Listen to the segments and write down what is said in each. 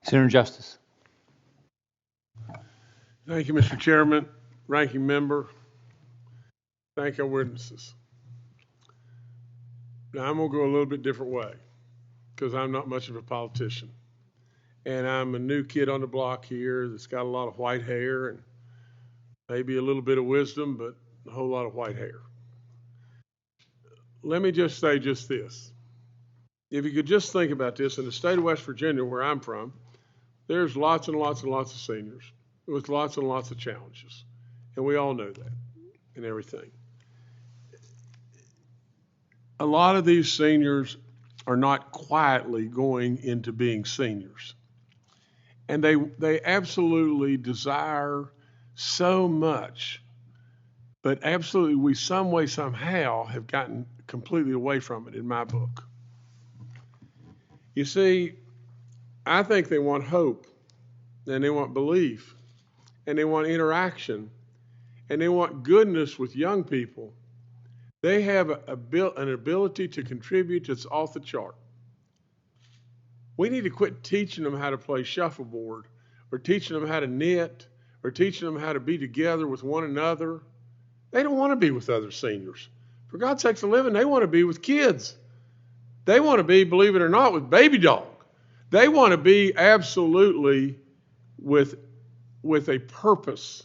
Senator Justice. Thank you, Mr. Chairman, Ranking Member. Thank our witnesses. Now, I'm going to go a little bit different way because I'm not much of a politician. And I'm a new kid on the block here that's got a lot of white hair and maybe a little bit of wisdom, but a whole lot of white hair. Let me just say just this. If you could just think about this, in the state of West Virginia, where I'm from, there's lots and lots and lots of seniors with lots and lots of challenges. And we all know that and everything. A lot of these seniors are not quietly going into being seniors. And they absolutely desire so much, but absolutely we some way, somehow have gotten completely away from it in my book. You see, I think they want hope, and they want belief, and they want interaction, and they want goodness with young people. They have an ability to contribute that's off the chart. We need to quit teaching them how to play shuffleboard, or teaching them how to knit, or teaching them how to be together with one another. They don't want to be with other seniors. For God's sakes, a living, they want to be with kids. They want to be, believe it or not, with baby dog. They want to be absolutely with a purpose,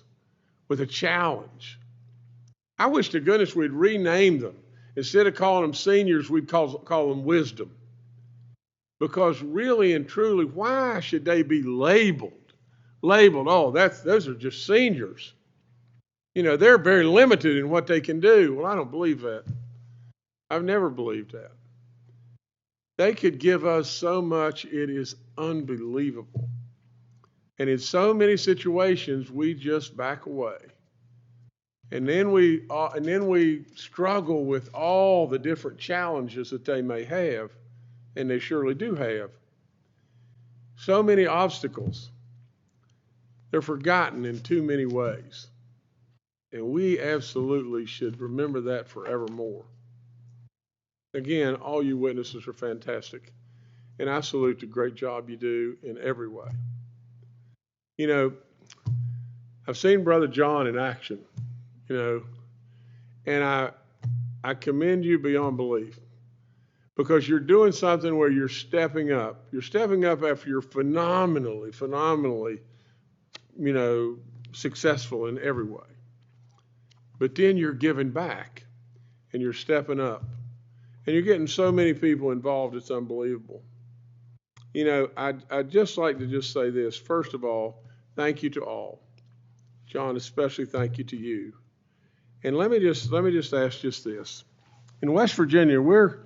with a challenge. I wish to goodness we'd rename them. Instead of calling them seniors, we'd call them wisdom. Because really and truly, why should they be labeled? Oh, those are just seniors. You know, they're very limited in what they can do. Well, I don't believe that. I've never believed that. They could give us so much, it is unbelievable. And in so many situations, we just back away. And then we struggle with all the different challenges that they may have, and they surely do have. So many obstacles. They're forgotten in too many ways. And we absolutely should remember that forevermore. Again, all you witnesses are fantastic. And I salute the great job you do in every way. You know, I've seen Brother John in action, you know, and I commend you beyond belief because you're doing something where you're stepping up. You're stepping up after you're phenomenally, you know, successful in every way. But then you're giving back and you're stepping up. And you're getting so many people involved, it's unbelievable. You know, I'd just like to just say this. First of all, thank you to all. John, especially thank you to you. And let me just ask just this. In West Virginia, we're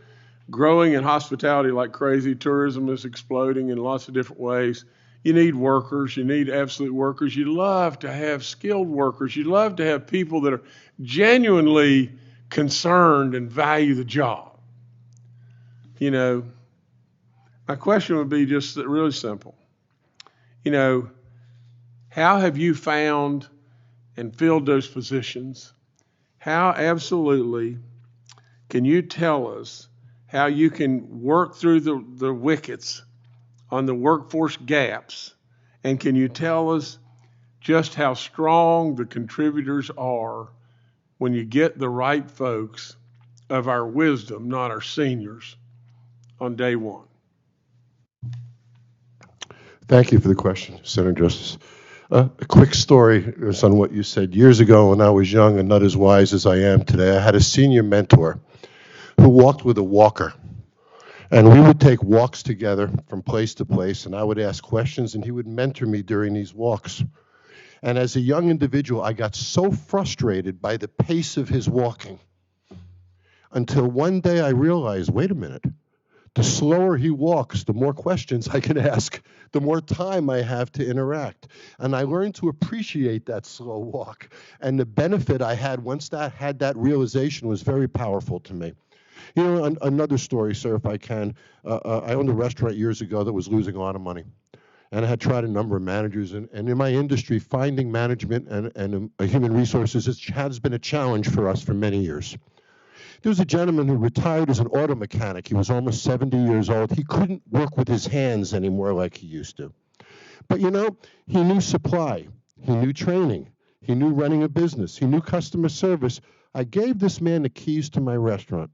growing in hospitality like crazy. Tourism is exploding in lots of different ways. You need workers. You need absolute workers. You love to have skilled workers. You love to have people that are genuinely concerned and value the job. You know, my question would be just really simple. You know, how have you found and filled those positions? How absolutely can you tell us how you can work through the wickets on the workforce gaps? And can you tell us just how strong the contributors are when you get the right folks of our wisdom, not our seniors, on day one? Thank you for the question, Senator Justice. A quick story on what you said. Years ago, when I was young and not as wise as I am today, I had a senior mentor who walked with a walker. And we would take walks together from place to place, and I would ask questions, and he would mentor me during these walks. And as a young individual, I got so frustrated by the pace of his walking until one day I realized, wait a minute, the slower he walks, the more questions I can ask, the more time I have to interact. And I learned to appreciate that slow walk. And the benefit I had once I had that realization was very powerful to me. You know, another story, sir, if I can. I owned a restaurant years ago that was losing a lot of money. And I had tried a number of managers. And in my industry, finding management and human resources has been a challenge for us for many years. There was a gentleman who retired as an auto mechanic. He was almost 70 years old. He couldn't work with his hands anymore like he used to. But you know, he knew supply, he knew training, he knew running a business, he knew customer service. I gave this man the keys to my restaurant.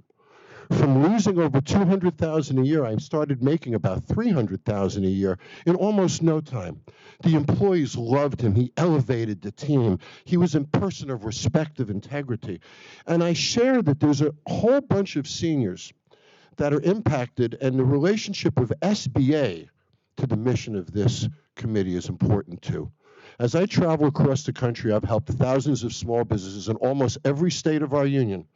From losing over $200,000 a year, I started making about $300,000 a year in almost no time. The employees loved him. He elevated the team. He was a person of respect, of integrity. And I share that there's a whole bunch of seniors that are impacted, and the relationship of SBA to the mission of this committee is important too. As I travel across the country, I've helped thousands of small businesses in almost every state of our union,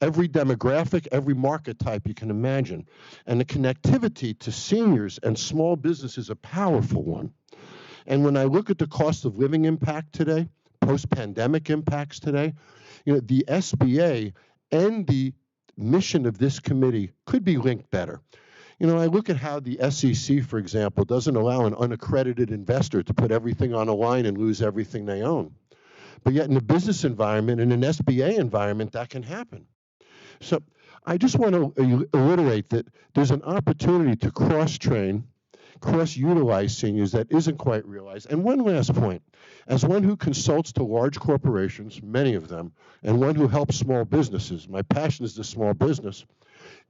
every demographic, every market type you can imagine. And the connectivity to seniors and small business is a powerful one. And when I look at the cost of living impact today, post-pandemic impacts today, you know, the SBA and the mission of this committee could be linked better. You know, I look at how the SEC, for example, doesn't allow an unaccredited investor to put everything on a line and lose everything they own. But yet in a business environment, in an SBA environment, that can happen. So I just want to reiterate that there's an opportunity to cross-train, cross-utilize seniors that isn't quite realized. And one last point, as one who consults to large corporations, many of them, and one who helps small businesses, my passion is the small business,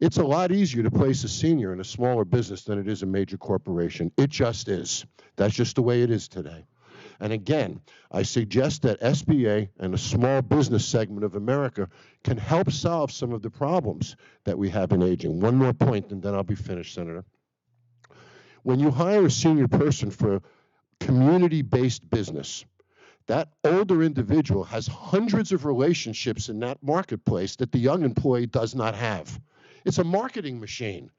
it's a lot easier to place a senior in a smaller business than it is a major corporation. It just is. That's just the way it is today. And again, I suggest that SBA and a small business segment of America can help solve some of the problems that we have in aging. One more point, and then I'll be finished, Senator. When you hire a senior person for a community-based business, that older individual has hundreds of relationships in that marketplace that the young employee does not have. It's a marketing machine.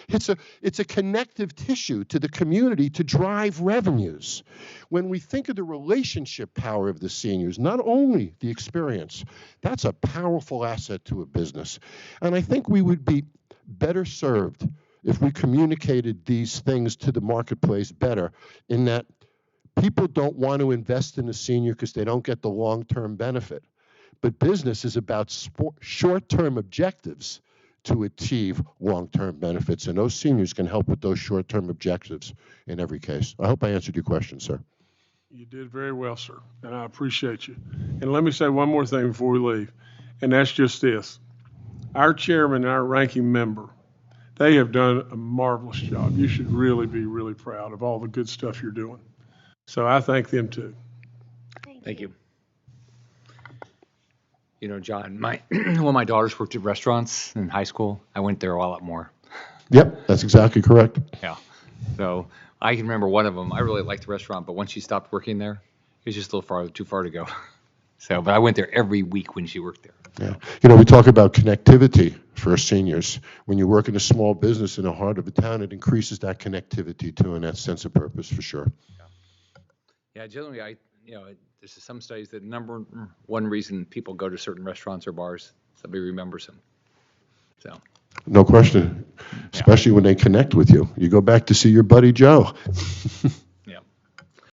It's a connective tissue to the community to drive revenues. When we think of the relationship power of the seniors, not only the experience, that's a powerful asset to a business. And I think we would be better served if we communicated these things to the marketplace better, in that people don't want to invest in a senior because they don't get the long-term benefit. But business is about short-term objectives to achieve long-term benefits, and those seniors can help with those short-term objectives in every case. I hope I answered your question, sir. You did very well, sir, and I appreciate you. And let me say one more thing before we leave, and that's just this. Our chairman and our ranking member, they have done a marvelous job. You should really be really proud of all the good stuff you're doing. So I thank them too. Thank you. You know, John, when my daughters worked at restaurants in high school, I went there a lot more. Yep, that's exactly correct. Yeah. So I can remember one of them. I really liked the restaurant, but once she stopped working there, it was just a little too far to go. So, but I went there every week when she worked there. Yeah. You know, we talk about connectivity for seniors. When you work in a small business in the heart of a town, it increases that connectivity too, and that sense of purpose for sure. Yeah, generally, there's some studies that number one reason people go to certain restaurants or bars, somebody remembers them. So. No question, especially when they connect with you. You go back to see your buddy Joe.